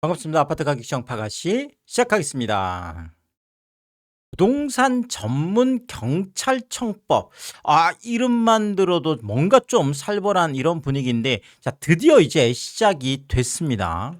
반갑습니다. 아파트 가격 정파가씨 시작하겠습니다. 부동산 전문 경찰청법. 이름만 들어도 뭔가 좀 살벌한 이런 분위기인데, 자, 드디어 이제 시작이 됐습니다.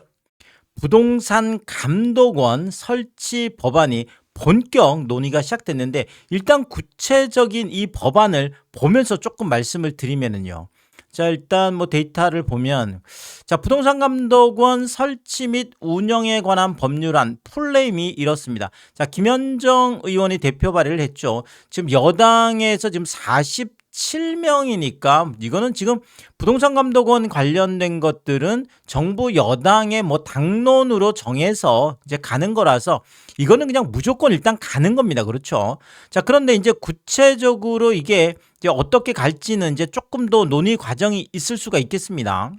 부동산 감독원 설치 법안이 본격 논의가 시작됐는데, 일단 구체적인 이 법안을 보면서 조금 말씀을 드리면은요. 자, 일단 뭐 데이터를 보면, 자, 부동산 감독원 설치 및 운영에 관한 법률안 풀네임이 이렇습니다. 자, 김현정 의원이 대표 발의를 했죠. 지금 여당에서 지금 47명이니까 이거는 지금 부동산 감독원 관련된 것들은 정부 여당의 뭐 당론으로 정해서 이제 가는 거라서 이거는 그냥 무조건 일단 가는 겁니다. 그렇죠? 자, 그런데 이제 구체적으로 이게 이제 어떻게 갈지는 이제 조금 더 논의 과정이 있을 수가 있겠습니다.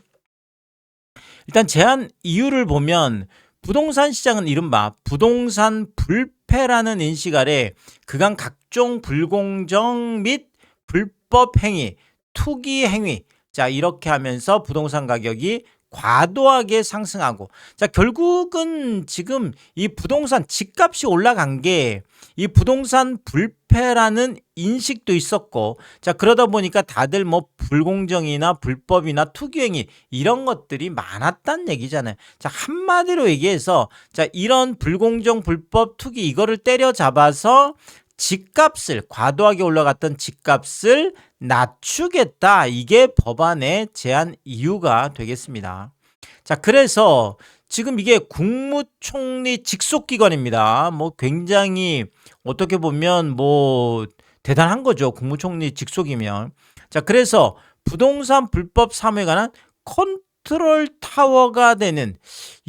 일단 제한 이유를 보면 부동산 시장은 이른바 부동산 불패라는 인식 아래 그간 각종 불공정 및 불법 행위, 투기 행위, 자, 이렇게 하면서 부동산 가격이 과도하게 상승하고, 자, 결국은 지금 이 부동산 집값이 올라간 게 이 부동산 불패라는 인식도 있었고, 자, 그러다 보니까 다들 뭐 불공정이나 불법이나 투기행위 이런 것들이 많았단 얘기잖아요. 자, 한마디로 얘기해서, 자, 이런 불공정 불법 투기 이거를 때려잡아서 집값을, 과도하게 올라갔던 집값을 낮추겠다. 이게 법안의 제한 이유가 되겠습니다. 자, 그래서 지금 이게 국무총리 직속기관입니다. 뭐 굉장히 어떻게 보면 뭐 대단한 거죠. 국무총리 직속이면. 자, 그래서 부동산 불법 사무에 관한 컨트롤 타워가 되는,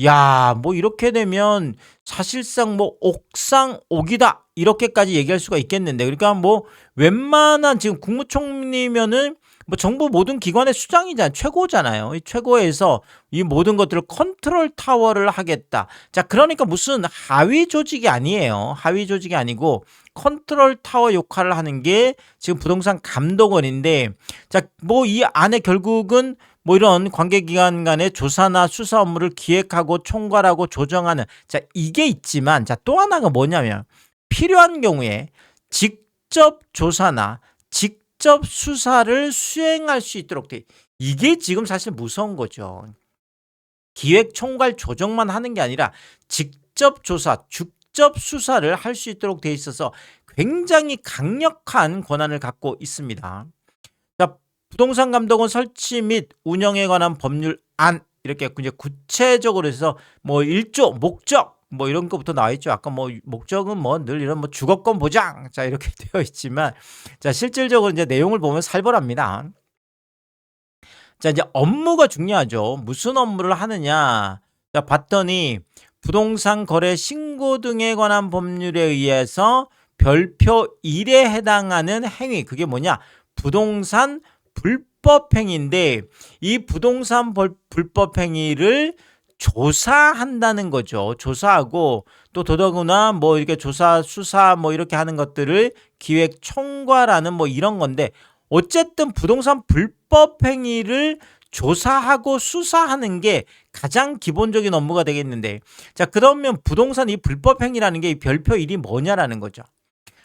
야, 뭐 이렇게 되면 사실상 뭐 옥상 옥이다 이렇게까지 얘기할 수가 있겠는데, 그러니까 뭐 웬만한 지금 국무총리면은 뭐 정부 모든 기관의 수장이잖아요. 최고잖아요. 이 최고에서 이 모든 것들을 컨트롤 타워를 하겠다. 자, 그러니까 무슨 하위 조직이 아니에요. 하위 조직이 아니고 컨트롤 타워 역할을 하는 게 지금 부동산 감독원인데, 자, 뭐 이 안에 결국은 뭐 이런 관계기관 간의 조사나 수사 업무를 기획하고 총괄하고 조정하는, 자, 이게 있지만, 자, 또 하나가 뭐냐면 필요한 경우에 직접 조사나 직접 수사를 수행할 수 있도록 돼. 이게 지금 사실 무서운 거죠. 기획 총괄 조정만 하는 게 아니라 직접 조사, 직접 수사를 할 수 있도록 돼 있어서 굉장히 강력한 권한을 갖고 있습니다. 자, 부동산 감독원 설치 및 운영에 관한 법률안, 이렇게 이제 구체적으로 해서 뭐 1조 목적 뭐 이런 거부터 나와 있죠. 아까 뭐 목적은 뭐 늘 이런 뭐 주거권 보장, 자, 이렇게 되어 있지만, 자, 실질적으로 이제 내용을 보면 살벌합니다. 자, 이제 업무가 중요하죠. 무슨 업무를 하느냐. 자, 봤더니 부동산 거래 신고 등에 관한 법률에 의해서 별표 1에 해당하는 행위, 그게 뭐냐? 부동산 불법 행위인데, 이 부동산 불법 행위를 조사한다는 거죠. 조사하고 또 더더구나 뭐 이렇게 조사, 수사 뭐 이렇게 하는 것들을 기획 총괄하는 뭐 이런 건데, 어쨌든 부동산 불법 행위를 조사하고 수사하는 게 가장 기본적인 업무가 되겠는데, 자, 그러면 부동산 이 불법 행위라는 게 이 별표 1이 뭐냐라는 거죠.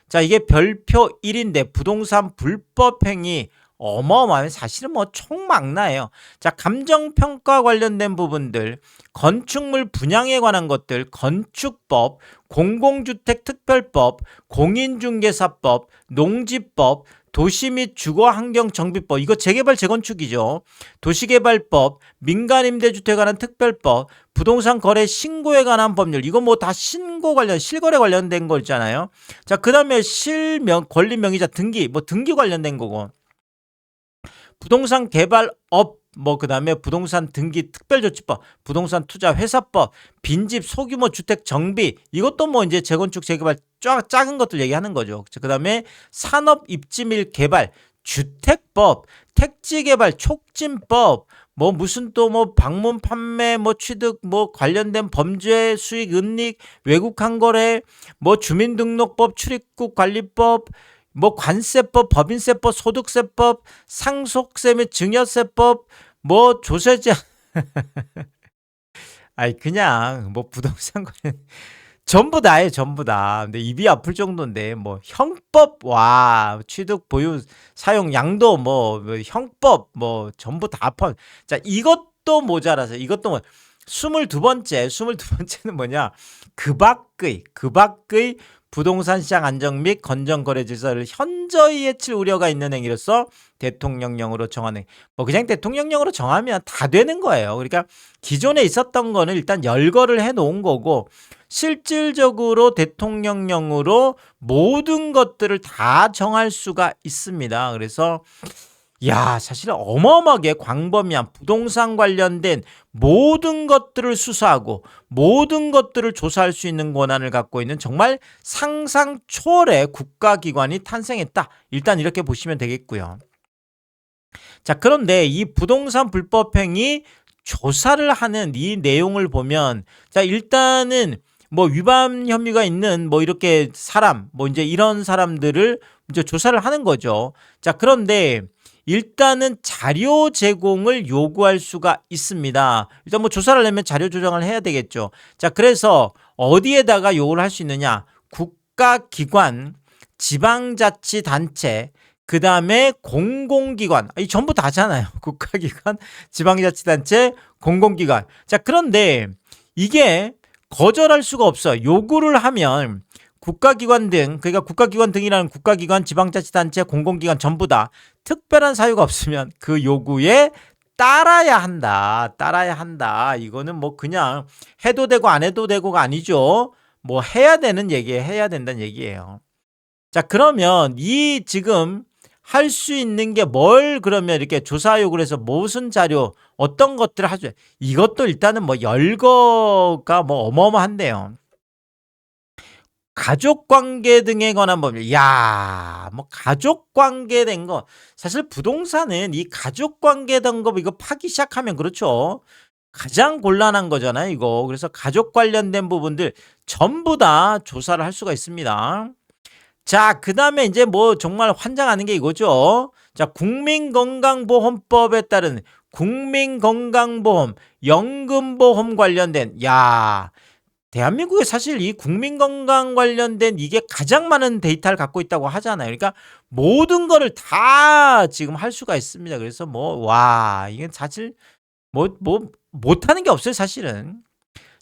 자, 이게 별표 1인데 부동산 불법 행위 어마어마해요. 사실은 뭐 총망라예요. 자, 감정평가 관련된 부분들, 건축물 분양에 관한 것들, 건축법, 공공주택 특별법, 공인중개사법, 농지법, 도시 및 주거환경정비법, 이거 재개발 재건축이죠. 도시개발법, 민간임대주택에 관한 특별법, 부동산 거래 신고에 관한 법률, 이거 뭐 다 신고 관련, 실거래 관련된 거 있잖아요. 자, 그 다음에 실명, 권리명의자 등기, 뭐 등기 관련된 거고, 부동산 개발업, 뭐 그다음에 부동산 등기 특별조치법, 부동산 투자 회사법, 빈집 소규모 주택 정비, 이것도 뭐 이제 재건축 재개발 작은 것들 얘기하는 거죠. 그다음에 산업 입지 및 개발, 주택법, 택지 개발 촉진법, 뭐 무슨 또 뭐 방문 판매 뭐 취득 뭐 관련된 범죄 수익 은닉 외국 항거래, 뭐 주민등록법 출입국 관리법, 뭐 관세법, 법인세법, 소득세법, 상속세 및 증여세법, 뭐 조세제 아이 그냥 뭐 부동산 관련 전부 다예요, 전부 다. 근데 입이 아플 정도인데 뭐 형법 와 취득 보유 사용 양도 뭐 형법 뭐 전부 다 포함. 자 이것도 모자라서 이것도 뭐 22번째는 뭐냐? 그 밖의 부동산 시장 안정 및 건전 거래 질서를 현저히 해칠 우려가 있는 행위로서 대통령령으로 정하는 뭐 그냥 대통령령으로 정하면 다 되는 거예요. 그러니까 기존에 있었던 거는 일단 열거를 해 놓은 거고 실질적으로 대통령령으로 모든 것들을 다 정할 수가 있습니다. 그래서 야, 사실 어마어마하게 광범위한 부동산 관련된 모든 것들을 수사하고 모든 것들을 조사할 수 있는 권한을 갖고 있는 정말 상상 초월의 국가기관이 탄생했다. 일단 이렇게 보시면 되겠고요. 자, 그런데 이 부동산 불법행위 조사를 하는 이 내용을 보면 자, 일단은 뭐 위반 혐의가 있는 뭐 이렇게 사람 뭐 이제 이런 사람들을 이제 조사를 하는 거죠. 자, 그런데 일단은 자료 제공을 요구할 수가 있습니다. 일단 뭐 조사를 하려면 자료 조정을 해야 되겠죠. 자, 그래서 어디에다가 요구를 할 수 있느냐? 국가기관, 지방자치단체, 그 다음에 공공기관, 이 전부 다잖아요. 국가기관, 지방자치단체, 공공기관. 자, 그런데 이게 거절할 수가 없어. 요구를 하면 국가기관 등, 그러니까 국가기관 등이라는 국가기관, 지방자치단체, 공공기관 전부 다 특별한 사유가 없으면 그 요구에 따라야 한다. 따라야 한다. 이거는 뭐 그냥 해도 되고 안 해도 되고가 아니죠. 뭐 해야 되는 얘기예요. 해야 된다는 얘기예요. 자, 그러면 이 지금 할 수 있는 게 뭘 그러면 이렇게 조사 요구를 해서 무슨 자료, 어떤 것들을 하죠. 이것도 일단은 뭐 열거가 뭐 어마어마한데요. 가족 관계 등에 관한 법률. 야, 뭐 가족 관계 된 거. 사실 부동산은 이 가족 관계 된 거 이거 파기 시작하면 그렇죠. 가장 곤란한 거잖아요, 이거. 그래서 가족 관련된 부분들 전부 다 조사를 할 수가 있습니다. 자, 그다음에 이제 뭐 정말 환장하는 게 이거죠. 자, 국민건강보험법에 따른 국민건강보험, 연금보험 관련된 야, 대한민국에 사실 이 국민건강 관련된 이게 가장 많은 데이터를 갖고 있다고 하잖아요. 그러니까 모든 거를 다 지금 할 수가 있습니다. 그래서 뭐 와, 이게 사실 뭐 못하는 게 없어요, 사실은.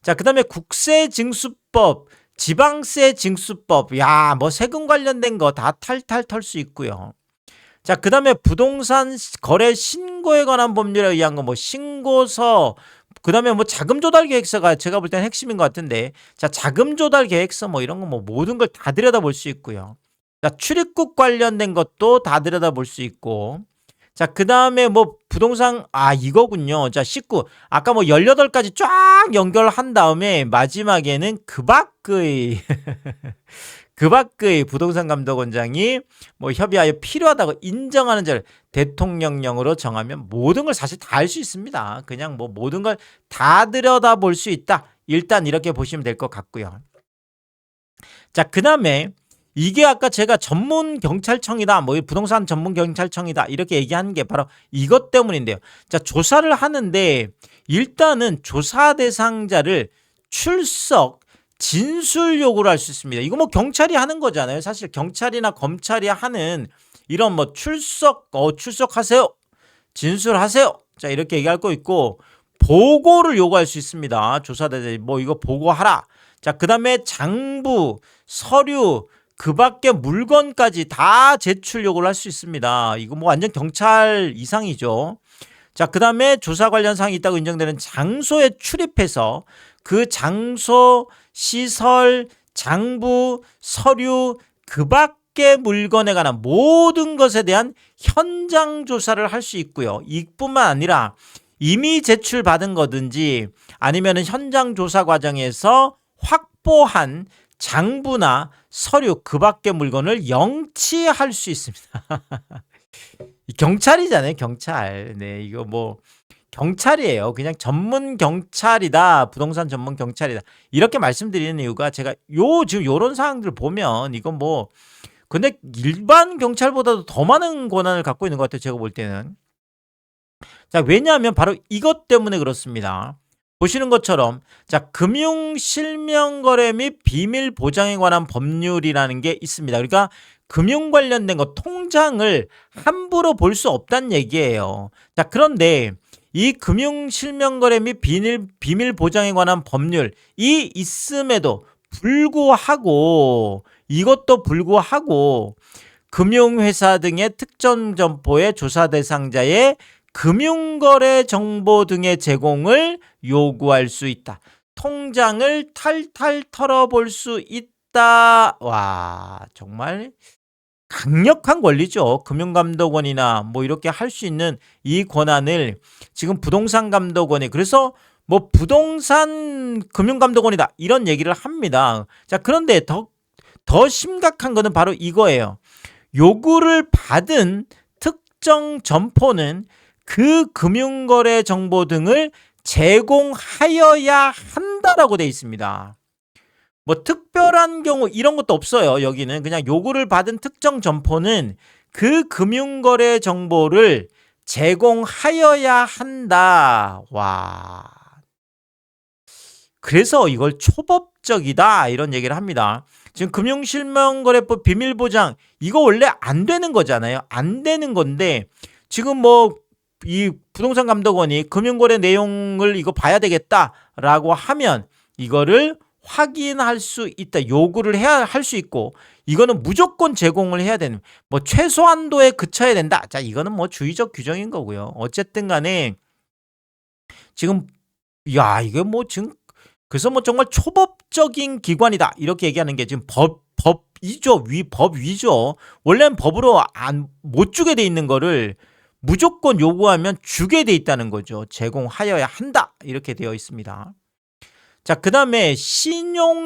자, 그다음에 국세징수법, 지방세징수법. 야, 뭐 세금 관련된 거 다 탈탈 털 수 있고요. 자, 그다음에 부동산 거래 신고에 관한 법률에 의한 거 뭐 신고서, 그다음에 뭐 자금 조달 계획서가 제가 볼 때는 핵심인 것 같은데. 자, 자금 조달 계획서 뭐 이런 거 뭐 모든 걸 다 들여다볼 수 있고요. 자, 출입국 관련된 것도 다 들여다볼 수 있고. 자, 그다음에 뭐 부동산 이거군요. 자, 19. 아까 뭐 18가지 쫙 연결한 다음에 마지막에는 그 밖의 그 밖의 부동산 감독원장이 뭐 협의하여 필요하다고 인정하는 자를 대통령령으로 정하면 모든 걸 사실 다 할 수 있습니다. 그냥 뭐 모든 걸 다 들여다볼 수 있다. 일단 이렇게 보시면 될 것 같고요. 자, 그다음에 이게 아까 제가 전문 경찰청이다, 뭐 부동산 전문 경찰청이다 이렇게 얘기하는 게 바로 이것 때문인데요. 자, 조사를 하는데 일단은 조사 대상자를 출석, 진술 요구를 할 수 있습니다. 이거 뭐 경찰이 하는 거잖아요. 사실 경찰이나 검찰이 하는 이런 뭐 출석하세요, 진술하세요. 자, 이렇게 얘기할 거 있고 보고를 요구할 수 있습니다. 조사 대상 뭐 이거 보고하라. 자, 그다음에 장부, 서류, 그 밖에 물건까지 다 제출 요구를 할 수 있습니다. 이거 뭐 완전 경찰 이상이죠. 자, 그다음에 조사 관련 사항이 있다고 인정되는 장소에 출입해서 그 장소, 시설, 장부, 서류, 그 밖의 물건에 관한 모든 것에 대한 현장 조사를 할 수 있고요. 이뿐만 아니라 이미 제출받은 거든지 아니면 현장 조사 과정에서 확보한 장부나 서류 그 밖의 물건을 영치할 수 있습니다. 경찰이잖아요, 경찰. 네, 이거 뭐 경찰이에요. 그냥 전문 경찰이다, 부동산 전문 경찰이다. 이렇게 말씀드리는 이유가 제가 지금 요런 사항들 보면 이건 뭐 근데 일반 경찰보다도 더 많은 권한을 갖고 있는 것 같아요, 제가 볼 때는. 자, 왜냐하면 바로 이것 때문에 그렇습니다. 보시는 것처럼 자, 금융 실명 거래 및 비밀 보장에 관한 법률이라는 게 있습니다. 그러니까 금융 관련된 거 통장을 함부로 볼 수 없다는 얘기예요. 자, 그런데 이 금융 실명 거래 및 비밀 보장에 관한 법률이 있음에도 불구하고 이것도 불구하고 금융회사 등의 특정 점포의 조사 대상자의 금융거래 정보 등의 제공을 요구할 수 있다. 통장을 탈탈 털어볼 수 있다. 와, 정말 강력한 권리죠. 금융감독원이나 뭐 이렇게 할 수 있는 이 권한을 지금 부동산감독원이 그래서 뭐 부동산 금융감독원이다 이런 얘기를 합니다. 자, 그런데 더 심각한 거는 바로 이거예요. 요구를 받은 특정 점포는 그 금융거래 정보 등을 제공하여야 한다라고 돼 있습니다. 뭐 특별한 경우 이런 것도 없어요. 여기는 그냥 요구를 받은 특정 점포는 그 금융거래 정보를 제공하여야 한다. 와. 그래서 이걸 초법적이다 이런 얘기를 합니다. 지금 금융실명거래법 비밀보장 이거 원래 안 되는 거잖아요. 안 되는 건데 지금 뭐 이 부동산감독원이 금융거래 내용을 이거 봐야 되겠다라고 하면 이거를 확인할 수 있다. 요구를 해야 할 수 있고 이거는 무조건 제공을 해야 되는 뭐 최소한도에 그쳐야 된다. 자, 이거는 뭐 주의적 규정인 거고요. 어쨌든 간에 지금 야, 이게 뭐 지금 그래서 뭐 정말 초법적인 기관이다. 이렇게 얘기하는 게 지금 법이죠. 법 위죠. 원래는 법으로 못 주게 돼 있는 거를 무조건 요구하면 주게 돼 있다는 거죠. 제공하여야 한다. 이렇게 되어 있습니다. 자, 그 다음에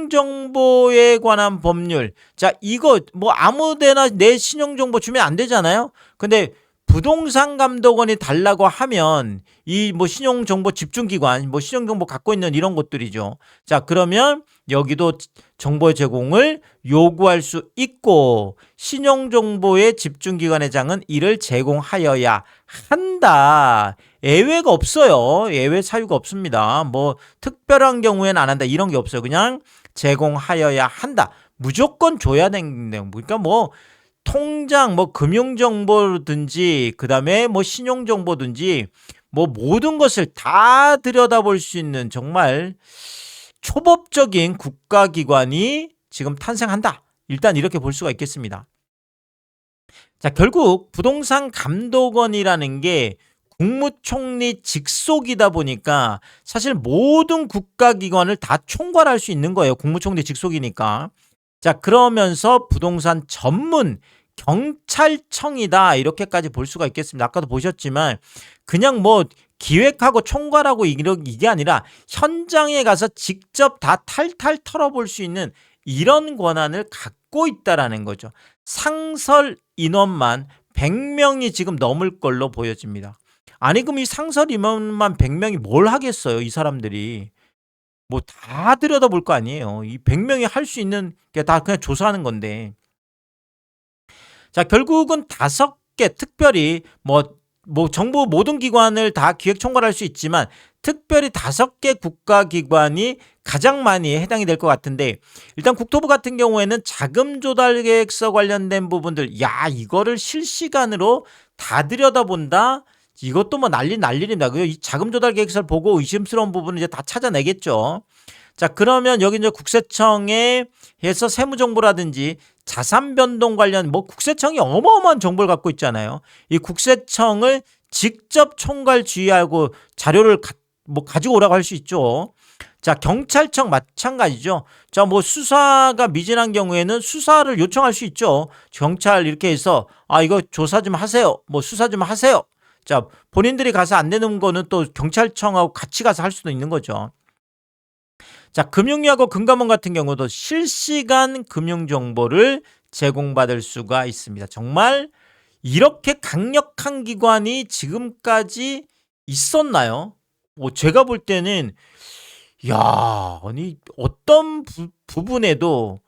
신용정보에 관한 법률. 자, 이거 뭐 아무데나 내 신용정보 주면 안 되잖아요. 근데 부동산감독원이 달라고 하면 이 뭐 신용정보 집중기관, 뭐 신용정보 갖고 있는 이런 것들이죠. 자, 그러면 여기도 정보 제공을 요구할 수 있고 신용정보의 집중기관의 장은 이를 제공하여야 한다. 예외가 없어요. 예외 사유가 없습니다. 뭐 특별한 경우에는 안 한다. 이런 게 없어요. 그냥 제공하여야 한다. 무조건 줘야 되는 내용. 그러니까 뭐 통장, 뭐 금융정보든지 그다음에 뭐 신용정보든지 뭐 모든 것을 다 들여다볼 수 있는 정말 초법적인 국가기관이 지금 탄생한다. 일단 이렇게 볼 수가 있겠습니다. 자, 결국 부동산 감독원이라는 게 국무총리 직속이다 보니까 사실 모든 국가기관을 다 총괄할 수 있는 거예요. 국무총리 직속이니까. 자, 그러면서 부동산 전문 경찰청이다 이렇게까지 볼 수가 있겠습니다. 아까도 보셨지만 그냥 뭐 기획하고 총괄하고 이게 아니라 현장에 가서 직접 다 탈탈 털어볼 수 있는 이런 권한을 갖고 있다라는 거죠. 상설 인원만 100명이 지금 넘을 걸로 보여집니다. 아니 그럼 이 상설 인원만 100명이 뭘 하겠어요? 이 사람들이. 뭐 다 들여다볼 거 아니에요. 이 100명이 할 수 있는 게 다 그냥 조사하는 건데. 자, 결국은 5개 특별히 뭐 정부 모든 기관을 다 기획 총괄할 수 있지만 특별히 5개 국가기관이 가장 많이 해당이 될 것 같은데 일단 국토부 같은 경우에는 자금 조달 계획서 관련된 부분들 야 이거를 실시간으로 다 들여다본다. 이것도 뭐 난리입니다. 이 자금 조달 계획서를 보고 의심스러운 부분은 이제 다 찾아내겠죠. 자, 그러면 여기 이제 국세청에 해서 세무정보라든지 자산 변동 관련 뭐 국세청이 어마어마한 정보를 갖고 있잖아요. 이 국세청을 직접 총괄 지휘하고 자료를 가지고 오라고 할 수 있죠. 자, 경찰청 마찬가지죠. 자, 뭐 수사가 미진한 경우에는 수사를 요청할 수 있죠. 경찰 이렇게 해서 이거 조사 좀 하세요. 뭐 수사 좀 하세요. 자, 본인들이 가서 안 되는 거는 또 경찰청하고 같이 가서 할 수도 있는 거죠. 자, 금융위하고 금감원 같은 경우도 실시간 금융정보를 제공받을 수가 있습니다. 정말 이렇게 강력한 기관이 지금까지 있었나요? 뭐 제가 볼 때는 아니 어떤 부분에도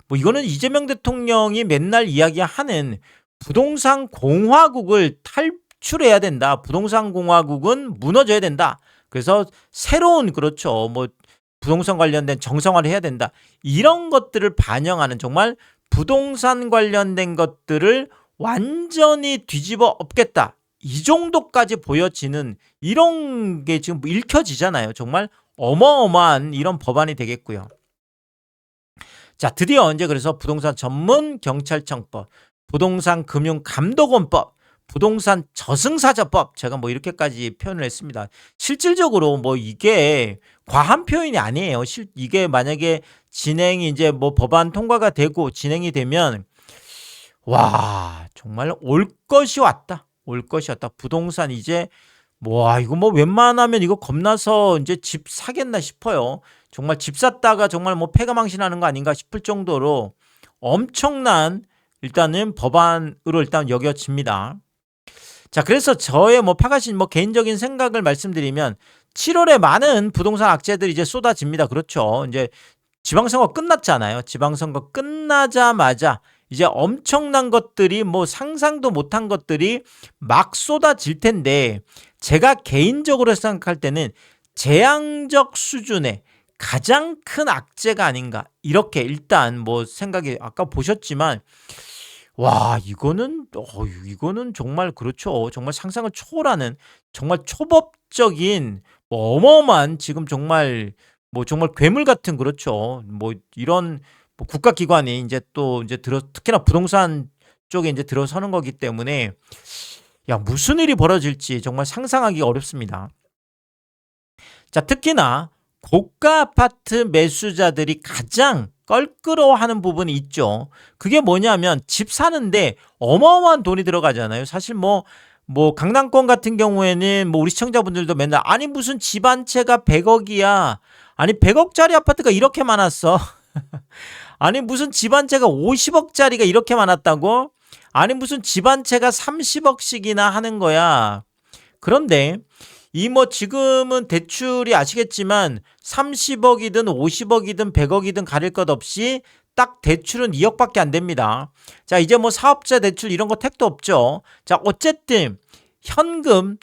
뭐 이거는 이재명 대통령이 맨날 이야기하는 부동산 공화국을 탈출해야 된다. 부동산 공화국은 무너져야 된다. 그래서 새로운 그렇죠. 뭐 부동산 관련된 정상화를 해야 된다. 이런 것들을 반영하는 정말 부동산 관련된 것들을 완전히 뒤집어 엎겠다. 이 정도까지 보여지는 이런 게 지금 읽혀지잖아요. 정말 어마어마한 이런 법안이 되겠고요. 자, 드디어 이제 그래서 부동산 전문 경찰청법, 부동산 금융 감독원법, 부동산 저승사자법 제가 뭐 이렇게까지 표현을 했습니다. 실질적으로 뭐 이게 과한 표현이 아니에요. 이게 만약에 진행이 이제 뭐 법안 통과가 되고 진행이 되면 와, 정말 올 것이 왔다. 올 것이 왔다. 부동산 이제 뭐 이거 뭐 웬만하면 이거 겁나서 이제 집 사겠나 싶어요. 정말 집 샀다가 정말 뭐 패가망신하는 거 아닌가 싶을 정도로 엄청난 일단은 법안으로 일단 여겨집니다. 자, 그래서 저의 뭐 파가신 뭐 개인적인 생각을 말씀드리면 7월에 많은 부동산 악재들이 이제 쏟아집니다. 그렇죠. 이제 지방선거 끝났잖아요. 지방선거 끝나자마자 이제 엄청난 것들이 뭐 상상도 못한 것들이 막 쏟아질 텐데 제가 개인적으로 생각할 때는 재앙적 수준의 가장 큰 악재가 아닌가 이렇게 일단 뭐 생각이 아까 보셨지만 와 이거는 정말 그렇죠. 정말 상상을 초월하는 정말 초법적인 뭐 어마어마한 지금 정말 뭐 정말 괴물 같은 그렇죠. 뭐 이런 뭐 국가기관이 이제 또 이제 특히나 부동산 쪽에 이제 들어서는 거기 때문에 야 무슨 일이 벌어질지 정말 상상하기 어렵습니다. 자, 특히나 고가 아파트 매수자들이 가장 껄끄러워하는 부분이 있죠. 그게 뭐냐면 집 사는데 어마어마한 돈이 들어가잖아요. 사실 뭐 강남권 같은 경우에는 뭐 우리 시청자분들도 맨날 아니 무슨 집 한 채가 100억이야. 아니 100억짜리 아파트가 이렇게 많았어. 아니 무슨 집 한 채가 50억짜리가 이렇게 많았다고? 아니 무슨 집 한 채가 30억씩이나 하는 거야. 그런데 이 뭐 지금은 대출이 아시겠지만 30억이든 50억이든 100억이든 가릴 것 없이 딱 대출은 2억밖에 안 됩니다. 자, 이제 뭐 사업자 대출 이런 거 택도 없죠. 자, 어쨌든 현금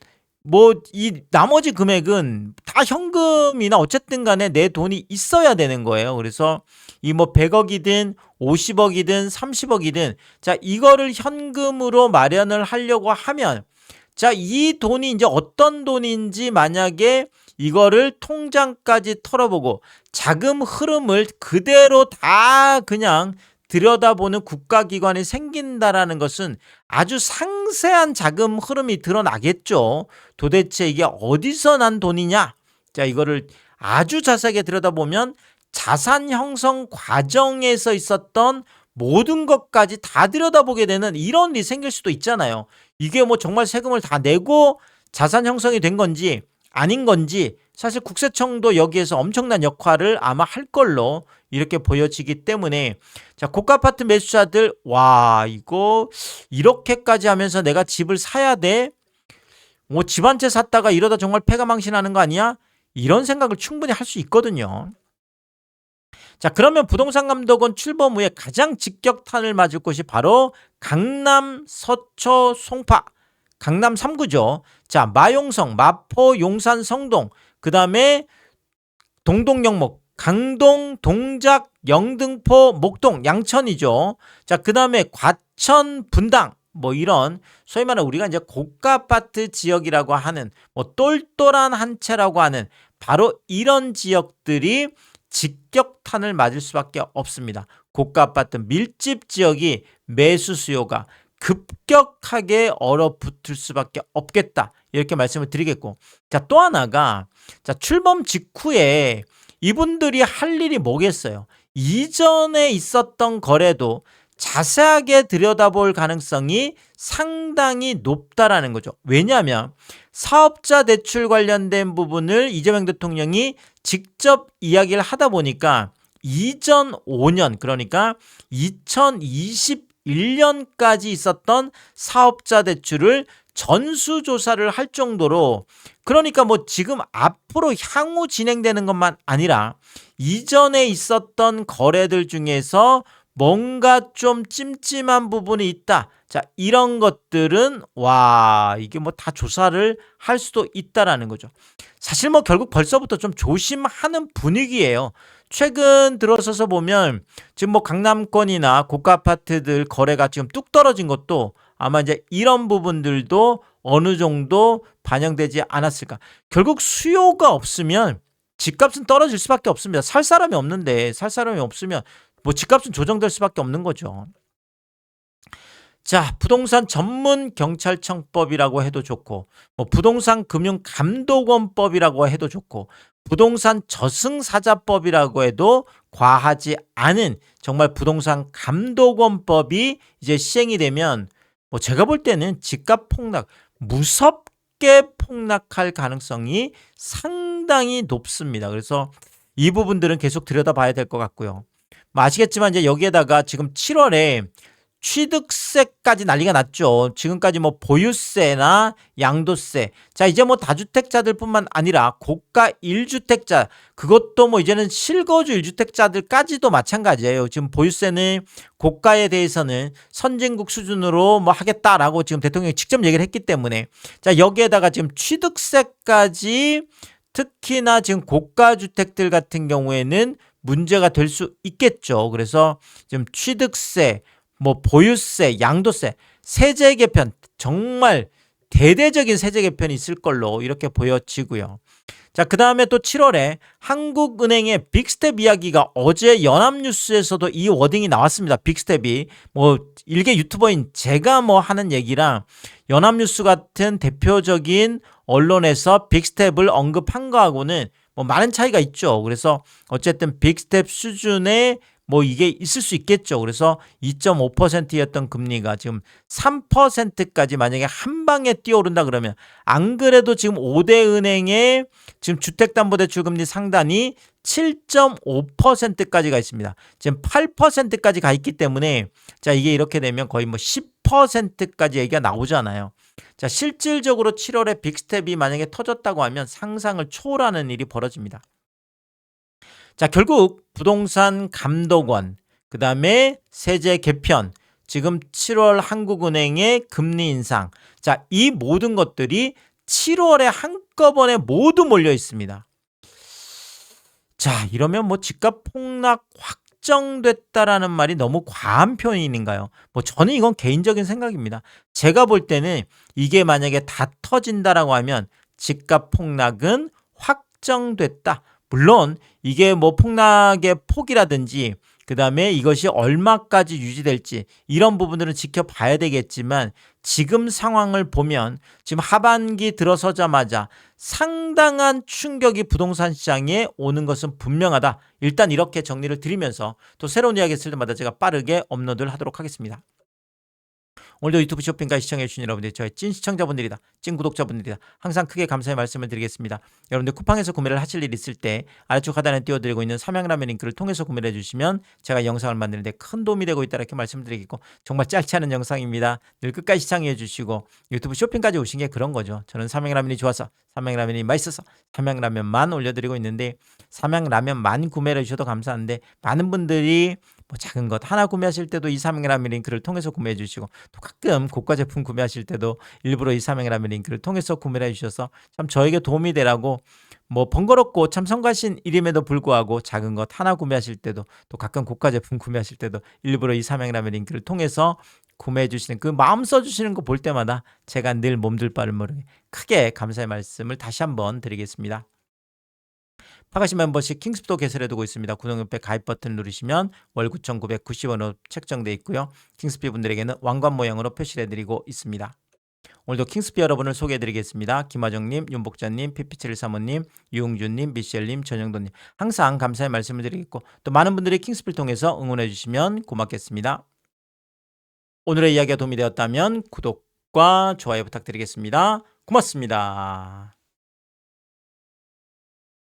뭐 이 나머지 금액은 다 현금이나 어쨌든 간에 내 돈이 있어야 되는 거예요. 그래서 이 뭐 100억이든 50억이든 30억이든 자, 이거를 현금으로 마련을 하려고 하면 자, 이 돈이 이제 어떤 돈인지 만약에 이거를 통장까지 털어보고 자금 흐름을 그대로 다 그냥 들여다보는 국가기관이 생긴다라는 것은 아주 상세한 자금 흐름이 드러나겠죠. 도대체 이게 어디서 난 돈이냐? 자, 이거를 아주 자세하게 들여다보면 자산 형성 과정에서 있었던 모든 것까지 다 들여다보게 되는 이런 일이 생길 수도 있잖아요. 이게 뭐 정말 세금을 다 내고 자산 형성이 된 건지 아닌 건지 사실 국세청도 여기에서 엄청난 역할을 아마 할 걸로 이렇게 보여지기 때문에 자, 고가 아파트 매수자들 와 이거 이렇게까지 하면서 내가 집을 사야 돼? 뭐 집 한 채 샀다가 이러다 정말 패가망신하는 거 아니야? 이런 생각을 충분히 할 수 있거든요. 자, 그러면 부동산감독원 출범 후에 가장 직격탄을 맞을 곳이 바로 강남, 서초, 송파, 강남 3구죠. 자, 마용성, 마포, 용산, 성동, 그 다음에 동동영목, 강동, 동작, 영등포, 목동, 양천이죠. 자, 그 다음에 과천, 분당, 뭐 이런 소위 말하는 우리가 이제 고가 아파트 지역이라고 하는 뭐 똘똘한 한 채라고 하는 바로 이런 지역들이 직격탄을 맞을 수밖에 없습니다. 고가 아파트 밀집 지역이 매수 수요가 급격하게 얼어붙을 수밖에 없겠다. 이렇게 말씀을 드리겠고. 자, 또 하나가 자, 출범 직후에 이분들이 할 일이 뭐겠어요? 이전에 있었던 거래도 자세하게 들여다볼 가능성이 상당히 높다라는 거죠. 왜냐하면 사업자 대출 관련된 부분을 이재명 대통령이 직접 이야기를 하다 보니까 이전 5년 그러니까 2021년까지 있었던 사업자 대출을 전수조사를 할 정도로 그러니까 뭐 지금 앞으로 향후 진행되는 것만 아니라 이전에 있었던 거래들 중에서 뭔가 좀 찜찜한 부분이 있다. 자, 이런 것들은 와, 이게 뭐 다 조사를 할 수도 있다라는 거죠. 사실 뭐 결국 벌써부터 좀 조심하는 분위기예요. 최근 들어서서 보면 지금 뭐 강남권이나 고가 아파트들 거래가 지금 뚝 떨어진 것도 아마 이제 이런 부분들도 어느 정도 반영되지 않았을까. 결국 수요가 없으면 집값은 떨어질 수밖에 없습니다. 살 사람이 없는데, 살 사람이 없으면 뭐 집값은 조정될 수밖에 없는 거죠. 자, 부동산 전문 경찰청법이라고 해도 좋고, 뭐 부동산 금융 감독원법이라고 해도 좋고, 부동산 저승사자법이라고 해도 과하지 않은 정말 부동산 감독원법이 이제 시행이 되면 뭐 제가 볼 때는 집값 폭락, 무섭게 폭락할 가능성이 상당히 높습니다. 그래서 이 부분들은 계속 들여다봐야 될 것 같고요. 뭐 아시겠지만 이제 여기에다가 지금 7월에 취득세까지 난리가 났죠. 지금까지 뭐 보유세나 양도세. 자, 이제 뭐 다주택자들뿐만 아니라 고가 1주택자, 그것도 뭐 이제는 실거주 1주택자들까지도 마찬가지예요. 지금 보유세는 고가에 대해서는 선진국 수준으로 뭐 하겠다라고 지금 대통령이 직접 얘기를 했기 때문에, 자, 여기에다가 지금 취득세까지 특히나 지금 고가 주택들 같은 경우에는 문제가 될 수 있겠죠. 그래서 지금 취득세, 뭐 보유세, 양도세, 세제 개편, 정말 대대적인 세제 개편이 있을 걸로 이렇게 보여지고요. 자, 그 다음에 또 7월에 한국은행의 빅스텝 이야기가 어제 연합뉴스에서도 이 워딩이 나왔습니다. 빅스텝이 뭐 일개 유튜버인 제가 뭐 하는 얘기랑 연합뉴스 같은 대표적인 언론에서 빅스텝을 언급한 거하고는 뭐 많은 차이가 있죠. 그래서 어쨌든 빅스텝 수준의 뭐 이게 있을 수 있겠죠. 그래서 2.5%였던 금리가 지금 3%까지 만약에 한 방에 뛰어오른다 그러면, 안 그래도 지금 5대 은행의 지금 주택담보대출 금리 상단이 7.5%까지가 있습니다. 지금 8%까지 가 있기 때문에, 자, 이게 이렇게 되면 거의 뭐 10%까지 얘기가 나오잖아요. 자, 실질적으로 7월에 빅스텝이 만약에 터졌다고 하면 상상을 초월하는 일이 벌어집니다. 자, 결국 부동산 감독원, 그 다음에 세제 개편, 지금 7월 한국은행의 금리 인상. 자, 이 모든 것들이 7월에 한꺼번에 모두 몰려 있습니다. 자, 이러면 뭐 집값 폭락 확정됐다라는 말이 너무 과한 표현인가요? 뭐 저는 이건 개인적인 생각입니다. 제가 볼 때는 이게 만약에 다 터진다라고 하면 집값 폭락은 확정됐다. 물론 이게 뭐 폭락의 폭이라든지 그 다음에 이것이 얼마까지 유지될지 이런 부분들은 지켜봐야 되겠지만, 지금 상황을 보면 지금 하반기 들어서자마자 상당한 충격이 부동산 시장에 오는 것은 분명하다. 일단 이렇게 정리를 드리면서 또 새로운 이야기 있을 때마다 제가 빠르게 업로드를 하도록 하겠습니다. 오늘도 유튜브 쇼핑까지 시청해주신 여러분들, 저의 찐 시청자분들이다, 찐 구독자분들이다, 항상 크게 감사의 말씀을 드리겠습니다. 여러분들 쿠팡에서 구매를 하실 일 있을 때 아래쪽 하단에 띄워드리고 있는 삼양라면 링크를 통해서 구매를 해주시면 제가 영상을 만드는데 큰 도움이 되고 있다, 이렇게 말씀드리겠고, 정말 짧지 않은 영상입니다. 늘 끝까지 시청해주시고 유튜브 쇼핑까지 오신 게 그런 거죠. 저는 삼양라면이 좋아서, 삼양라면이 맛있어서 삼양라면만 올려드리고 있는데, 삼양라면만 구매를 해주셔도 감사한데, 많은 분들이 뭐 작은 것 하나 구매하실 때도 이 삼양라면 링크를 통해서 구매해 주시고, 또 가끔 고가 제품 구매하실 때도 일부러 이 삼양라면 링크를 통해서 구매를 해주셔서 참 저에게 도움이 되라고, 뭐 번거롭고 참 성가신 일임에도 불구하고 작은 것 하나 구매하실 때도, 또 가끔 고가 제품 구매하실 때도 일부러 이 삼양라면 링크를 통해서 구매해 주시는 그 마음 써주시는 거 볼 때마다 제가 늘 몸둘 바를 모르게 크게 감사의 말씀을 다시 한번 드리겠습니다. 파가시 멤버십 킹스도 개설해 두고 있습니다. 구독 옆에 가입 버튼 누르시면 월 9,990원으로 책정되어 있고요. 킹스피 분들에게는 왕관 모양으로 표시를 해드리고 있습니다. 오늘도 킹스피 여러분을 소개해드리겠습니다. 김화정님, 윤복자님, 피피칠사모님, 유웅준님, 미셸님, 전영돈님, 항상 감사의 말씀을 드리겠고, 또 많은 분들이 킹스피를 통해서 응원해 주시면 고맙겠습니다. 오늘의 이야기가 도움이 되었다면 구독과 좋아요 부탁드리겠습니다. 고맙습니다.